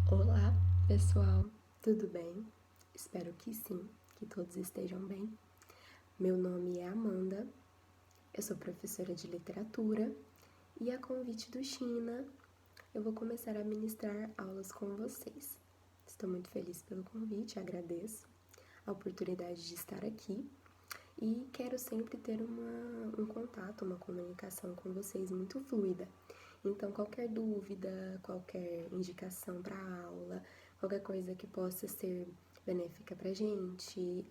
Olá, pessoal, tudo bem? Espero que sim, que todos estejam bem. Meu nome é Amanda, eu sou professora de literatura e a convite do China eu vou começar a ministrar aulas com vocês. Estou muito feliz pelo convite, agradeço a oportunidade de estar aqui e quero sempre ter um contato, uma comunicação com vocês muito fluida. Então, qualquer dúvida, qualquer indicação para a aula, qualquer coisa que possa ser benéfica para a gente,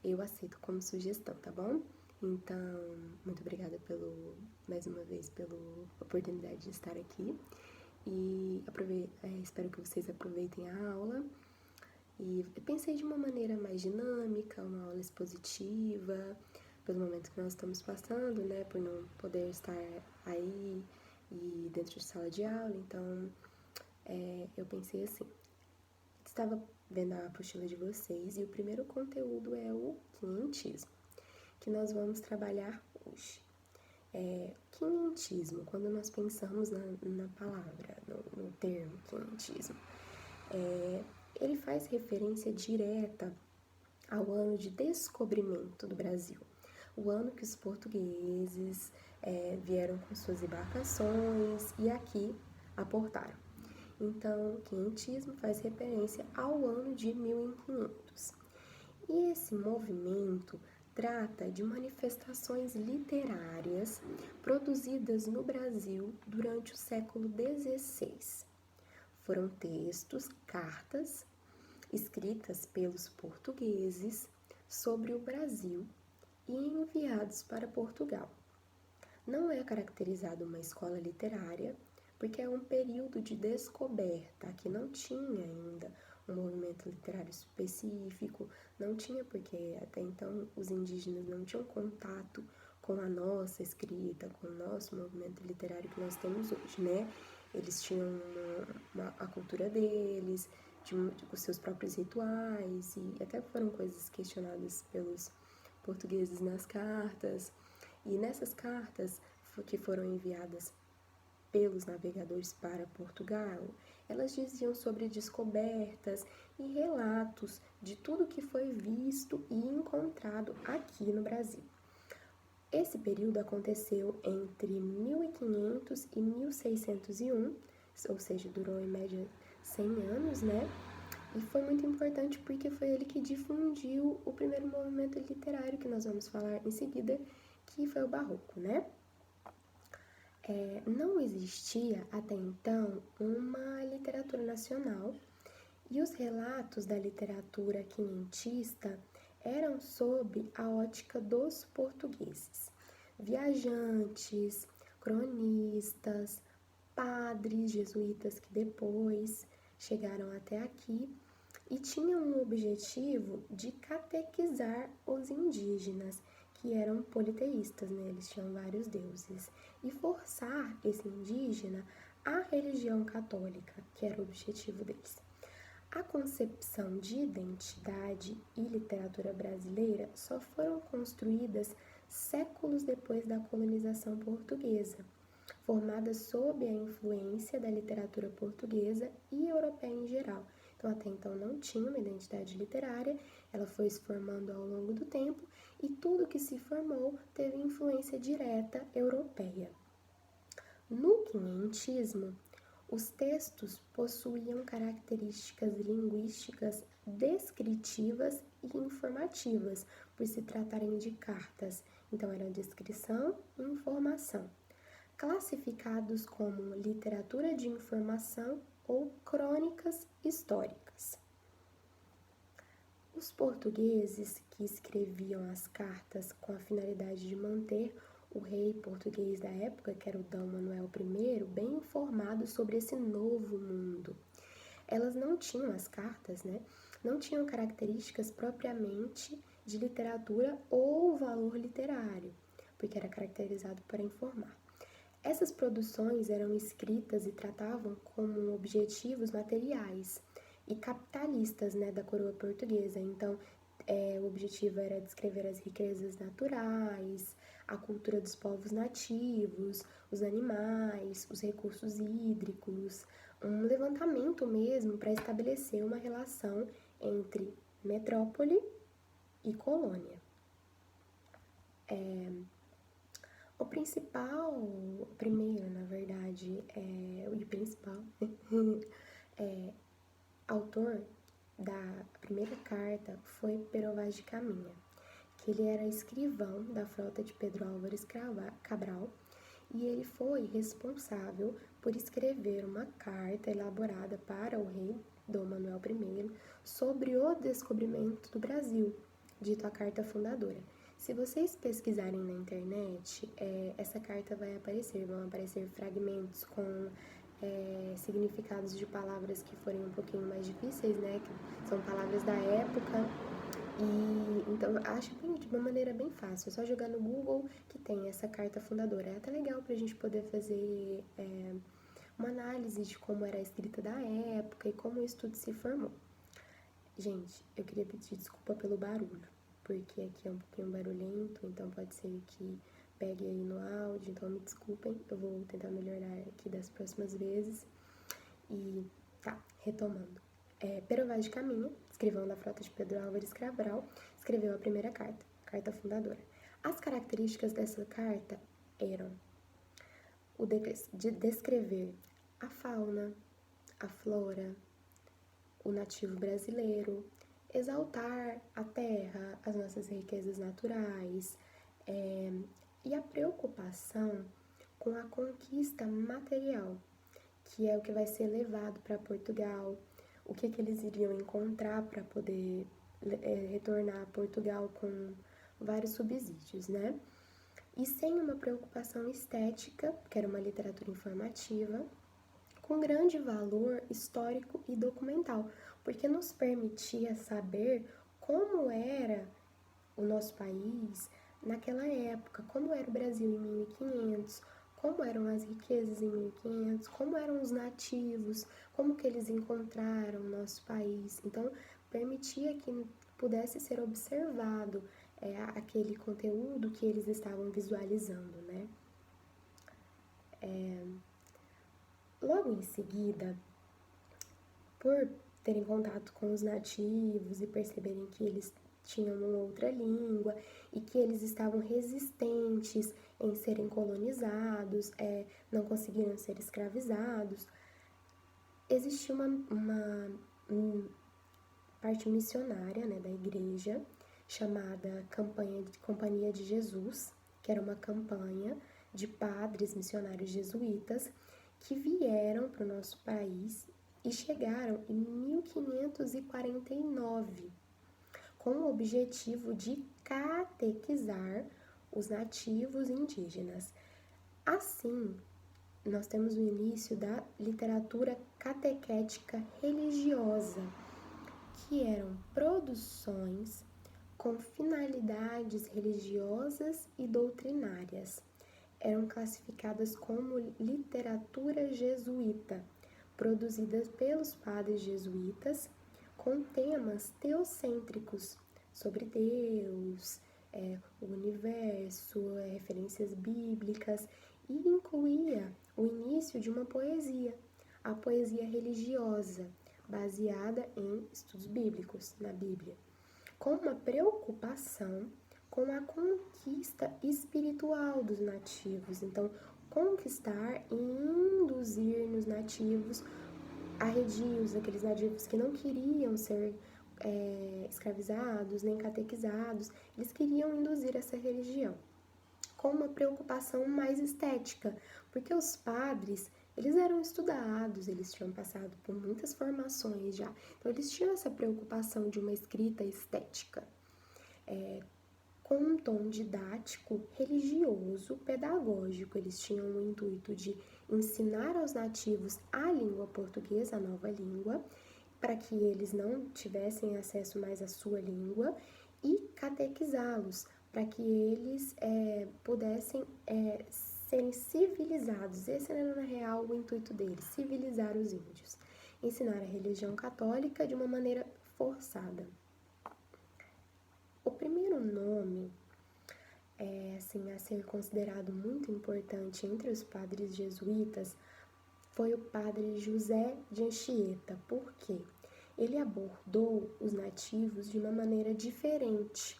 eu aceito como sugestão, tá bom? Então, muito obrigada mais uma vez pela oportunidade de estar aqui e espero que vocês aproveitem a aula. E pensei de uma maneira mais dinâmica, uma aula expositiva, pelo momento que nós estamos passando, né, por não poder estar aí e dentro de sala de aula, então eu pensei assim, estava vendo a apostila de vocês e o primeiro conteúdo é o quinhentismo, que nós vamos trabalhar hoje. Quinhentismo, quando nós pensamos na palavra, no termo quinhentismo, ele faz referência direta ao ano de descobrimento do Brasil, o ano que os portugueses vieram com suas embarcações e aqui aportaram. Então, o quinhentismo faz referência ao ano de 1500. E esse movimento trata de manifestações literárias produzidas no Brasil durante o século XVI. Foram textos, cartas, escritas pelos portugueses sobre o Brasil e enviados para Portugal. Não é caracterizado uma escola literária, porque é um período de descoberta, que não tinha ainda um movimento literário específico, não tinha porque até então os indígenas não tinham contato com a nossa escrita, com o nosso movimento literário que nós temos hoje, né? Eles tinham a cultura deles, os seus próprios rituais, e até foram coisas questionadas pelos portugueses nas cartas. E nessas cartas que foram enviadas pelos navegadores para Portugal, elas diziam sobre descobertas e relatos de tudo que foi visto e encontrado aqui no Brasil. Esse período aconteceu entre 1500 e 1601, ou seja, durou em média 100 anos, né? E foi muito importante porque foi ele que difundiu o primeiro movimento literário que nós vamos falar em seguida, que foi o Barroco, né? Não existia até então uma literatura nacional e os relatos da literatura quinhentista eram sob a ótica dos portugueses. Viajantes, cronistas, padres jesuítas que depois chegaram até aqui e tinham o objetivo de catequizar os indígenas, que eram politeístas, né? Eles tinham vários deuses, e forçar esse indígena à religião católica, que era o objetivo deles. A concepção de identidade e literatura brasileira só foram construídas séculos depois da colonização portuguesa, formada sob a influência da literatura portuguesa e europeia em geral. Então, até então não tinha uma identidade literária, ela foi se formando ao longo do tempo e tudo que se formou teve influência direta europeia. No quinhentismo, os textos possuíam características linguísticas descritivas e informativas, por se tratarem de cartas, então era descrição e informação, classificados como literatura de informação ou crônicas históricas. Os portugueses que escreviam as cartas com a finalidade de manter o rei português da época, que era o D. Manuel I, bem informado sobre esse novo mundo. Elas não tinham as cartas, né? Não tinham características propriamente de literatura ou valor literário, porque era caracterizado para informar. Essas produções eram escritas e tratavam como objetivos materiais e capitalistas, né, da coroa portuguesa. Então, o objetivo era descrever as riquezas naturais, a cultura dos povos nativos, os animais, os recursos hídricos, um levantamento mesmo para estabelecer uma relação entre metrópole e colônia. O primeiro, na verdade, o principal autor da primeira carta foi Pero Vaz de Caminha, que ele era escrivão da frota de Pedro Álvares Cabral, e ele foi responsável por escrever uma carta elaborada para o rei Dom Manuel I sobre o descobrimento do Brasil, dito a carta fundadora. Se vocês pesquisarem na internet, essa carta vão aparecer fragmentos com significados de palavras que forem um pouquinho mais difíceis, né, que são palavras da época. E então acho de uma maneira bem fácil, é só jogar no Google que tem essa carta fundadora. É até legal pra gente poder fazer uma análise de como era a escrita da época e como isso tudo se formou. Gente, eu queria pedir desculpa pelo barulho, porque aqui é um pouquinho barulhento, então pode ser que pegue aí no áudio, então me desculpem, eu vou tentar melhorar aqui das próximas vezes. E tá, retomando. Pero Vaz de Caminha, escrivão da frota de Pedro Álvares Cabral, escreveu a primeira carta fundadora. As características dessa carta eram de descrever a fauna, a flora, o nativo brasileiro, exaltar a terra, as nossas riquezas naturais, e a preocupação com a conquista material, que é o que vai ser levado para Portugal, o que eles iriam encontrar para poder retornar a Portugal com vários subsídios, né? E sem uma preocupação estética, que era uma literatura informativa, com grande valor histórico e documental, porque nos permitia saber como era o nosso país naquela época, como era o Brasil em 1500, como eram as riquezas em 1500, como eram os nativos, como que eles encontraram o nosso país. Então, permitia que pudesse ser observado aquele conteúdo que eles estavam visualizando, né? Logo em seguida, por terem contato com os nativos e perceberem que eles tinham uma outra língua e que eles estavam resistentes em serem colonizados, não conseguiram ser escravizados, existia uma parte missionária, né, da igreja chamada Companhia de Jesus, que era uma campanha de padres missionários jesuítas que vieram para o nosso país e chegaram em 1549 com o objetivo de catequizar os nativos indígenas. Assim, nós temos o início da literatura catequética religiosa, que eram produções com finalidades religiosas e doutrinárias. Eram classificadas como literatura jesuíta, produzidas pelos padres jesuítas, com temas teocêntricos sobre Deus, o universo, referências bíblicas, e incluía o início de uma poesia, a poesia religiosa, baseada em estudos bíblicos, na Bíblia, com uma preocupação com a conquista espiritual dos nativos. Então, conquistar e induzir nos nativos arredios, aqueles nativos que não queriam ser escravizados nem catequizados, eles queriam induzir essa religião, com uma preocupação mais estética, porque os padres, eles eram estudados, eles tinham passado por muitas formações já, então eles tinham essa preocupação de uma escrita estética, com um tom didático, religioso, pedagógico. Eles tinham o intuito de ensinar aos nativos a língua portuguesa, a nova língua, para que eles não tivessem acesso mais à sua língua, e catequizá-los, para que eles pudessem serem civilizados. Esse era, na real, o intuito deles, civilizar os índios. Ensinar a religião católica de uma maneira forçada. O primeiro nome a ser considerado muito importante entre os padres jesuítas foi o padre José de Anchieta. Por quê? Ele abordou os nativos de uma maneira diferente.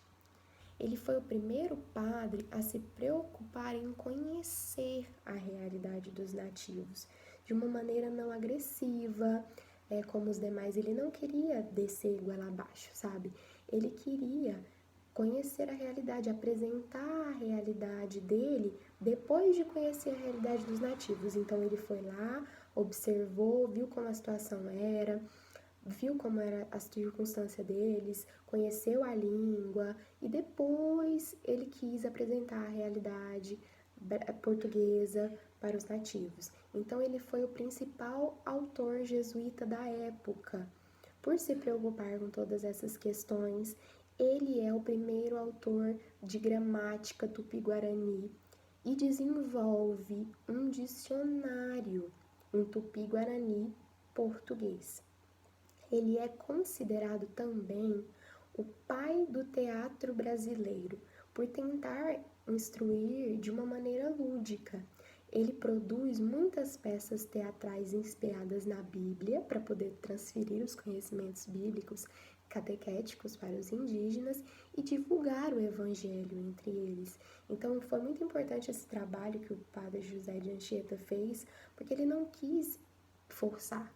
Ele foi o primeiro padre a se preocupar em conhecer a realidade dos nativos de uma maneira não agressiva, como os demais. Ele não queria descer goela abaixo, sabe? Ele queria conhecer a realidade, apresentar a realidade dele depois de conhecer a realidade dos nativos. Então ele foi lá, observou, viu como a situação era, viu como era a circunstância deles, conheceu a língua e depois ele quis apresentar a realidade portuguesa para os nativos. Então ele foi o principal autor jesuíta da época. Por se preocupar com todas essas questões, ele é o primeiro autor de gramática tupi-guarani e desenvolve um dicionário em tupi-guarani português. Ele é considerado também o pai do teatro brasileiro, por tentar instruir de uma maneira lúdica. Ele produz muitas peças teatrais inspiradas na Bíblia para poder transferir os conhecimentos bíblicos catequéticos para os indígenas e divulgar o evangelho entre eles. Então foi muito importante esse trabalho que o padre José de Anchieta fez, porque ele não quis forçar.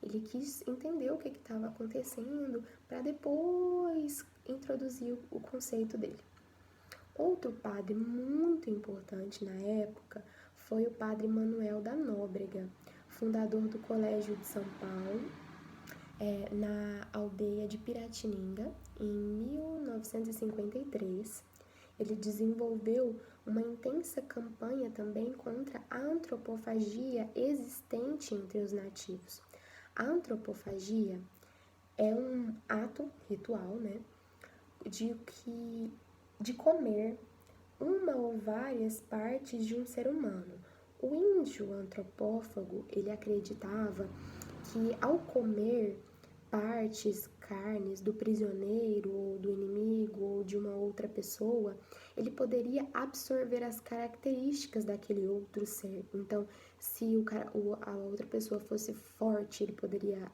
Ele quis entender o que estava acontecendo para depois introduzir o conceito dele. Outro padre muito importante na época foi o padre Manuel da Nóbrega, fundador do Colégio de São Paulo, na aldeia de Piratininga, em 1953. Ele desenvolveu uma intensa campanha também contra a antropofagia existente entre os nativos. A antropofagia é um ato ritual, né, de comer uma ou várias partes de um ser humano. O índio antropófago, ele acreditava que ao comer partes, carnes do prisioneiro ou do inimigo ou de uma outra pessoa, ele poderia absorver as características daquele outro ser. Então, se a outra pessoa fosse forte, ele poderia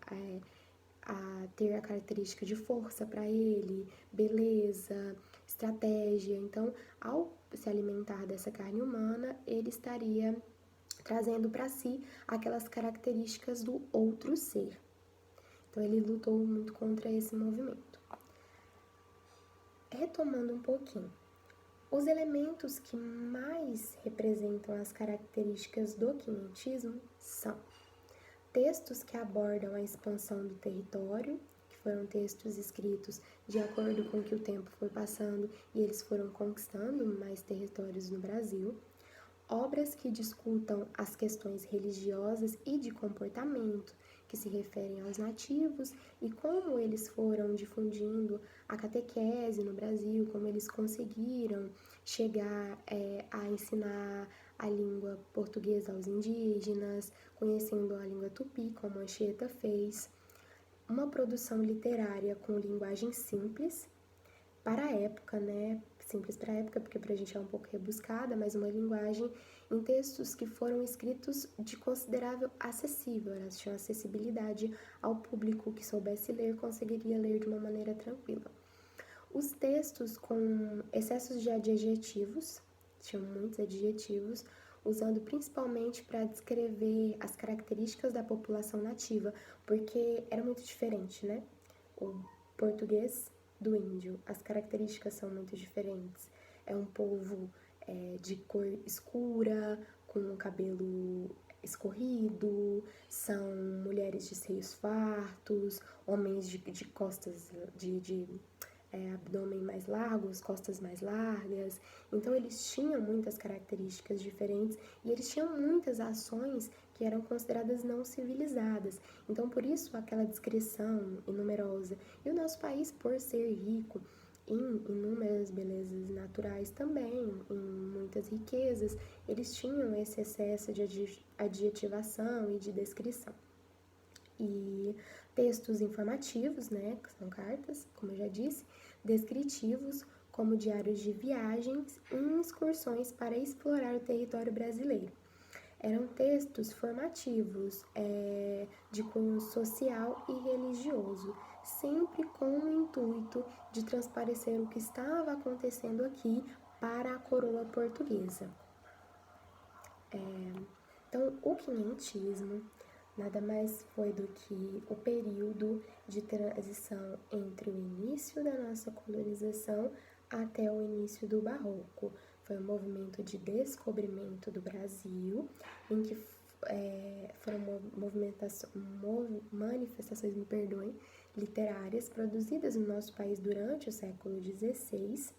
ter a característica de força para ele, beleza, estratégia. Então, ao se alimentar dessa carne humana, ele estaria trazendo para si aquelas características do outro ser. Então, ele lutou muito contra esse movimento. Retomando um pouquinho, os elementos que mais representam as características do quinhentismo são textos que abordam a expansão do território, que foram textos escritos de acordo com que o tempo foi passando e eles foram conquistando mais territórios no Brasil, obras que discutam as questões religiosas e de comportamento, que se referem aos nativos e como eles foram difundindo a catequese no Brasil, como eles conseguiram chegar a ensinar a língua portuguesa aos indígenas, conhecendo a língua tupi, como Anchieta fez. Uma produção literária com linguagem simples, para a época, né? Simples para a época, porque para a gente é um pouco rebuscada, mas uma linguagem em textos que foram escritos de considerável acessível, elas tinham acessibilidade ao público que soubesse ler, conseguiria ler de uma maneira tranquila. Os textos com excessos de adjetivos, tinham muitos adjetivos, usando principalmente para descrever as características da população nativa, porque era muito diferente, né? O português do índio, as características são muito diferentes. É um povo de cor escura, com cabelo escorrido, são mulheres de seios fartos, homens de costas, abdômen mais largos, costas mais largas. Então eles tinham muitas características diferentes e eles tinham muitas ações que eram consideradas não civilizadas. Então por isso aquela descrição numerosa. E o nosso país, por ser rico em inúmeras belezas naturais também, em muitas riquezas, eles tinham esse excesso de adjetivação e de descrição. E textos informativos, né, que são cartas, como eu já disse, descritivos, como diários de viagens e excursões para explorar o território brasileiro. Eram textos formativos, de cunho social e religioso, sempre com o intuito de transparecer o que estava acontecendo aqui para a coroa portuguesa. Então, o quinhentismo nada mais foi do que o período de transição entre o início da nossa colonização até o início do Barroco. Foi um movimento de descobrimento do Brasil, em que foram manifestações, literárias produzidas no nosso país durante o século XVI,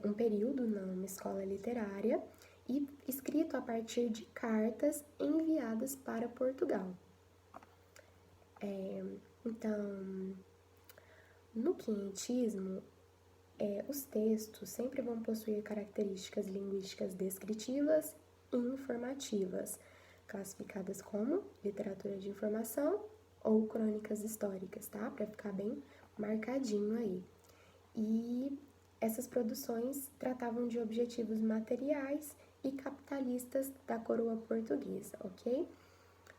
um período numa escola literária, e escrito a partir de cartas enviadas para Portugal. Então, no quinhentismo, os textos sempre vão possuir características linguísticas descritivas e informativas, classificadas como literatura de informação ou crônicas históricas, tá? Para ficar bem marcadinho aí. E essas produções tratavam de objetivos materiais e capitalistas da coroa portuguesa, ok?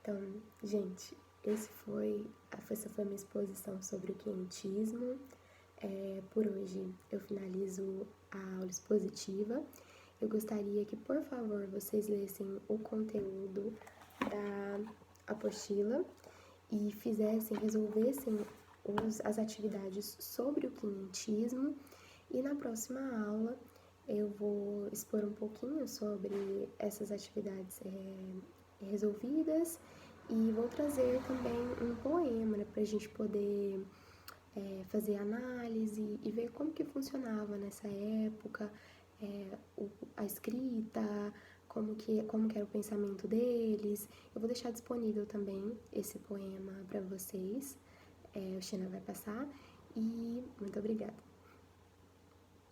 Então, gente, essa foi a minha exposição sobre o quinhentismo. Por hoje eu finalizo a aula expositiva. Eu gostaria que, por favor, vocês lessem o conteúdo da apostila e resolvessem as atividades sobre o quinhentismo. E na próxima aula eu vou expor um pouquinho sobre essas atividades resolvidas e vou trazer também um poema, né, para a gente poder fazer análise e ver como que funcionava nessa época, a escrita, como que era o pensamento deles. Eu vou deixar disponível também esse poema para vocês, o Xena vai passar, e muito obrigada.